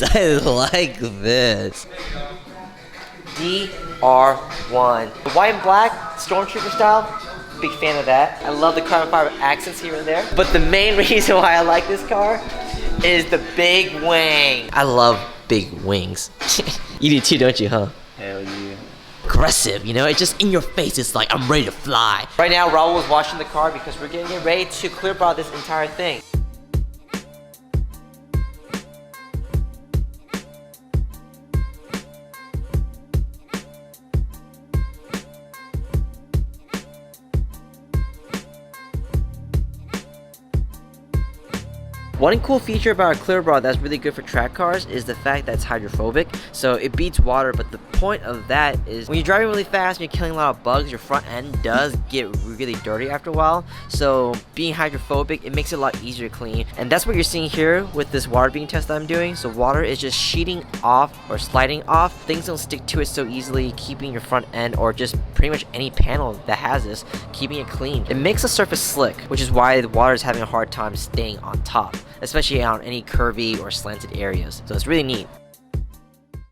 I like this. ZR1. The white and black, Stormtrooper style. Big fan of that. I love the carbon fiber accents here and there. But the main reason why I like this car is the big wing. I love big wings. You do too, don't you, huh? Hell yeah. Aggressive, you know, it's just in your face. It's like, I'm ready to fly. Right now, Raul is washing the car because we're getting ready to Clearbra this entire thing. One cool feature about our Clearbra that's really good for track cars is the fact that it's hydrophobic, so it beats water. But the point of that is when you're driving really fast and you're killing a lot of bugs, your front end does get really dirty after a while. So being hydrophobic, it makes it a lot easier to clean, and that's what you're seeing here with this water being test that I'm doing. So water is just sheeting off or sliding off. Things don't stick to it so easily, keeping your front end or just pretty much any panel that has this, keeping it clean. It makes the surface slick, which is why the water is having a hard time staying on top, especially on any curvy or slanted areas. So it's really neat.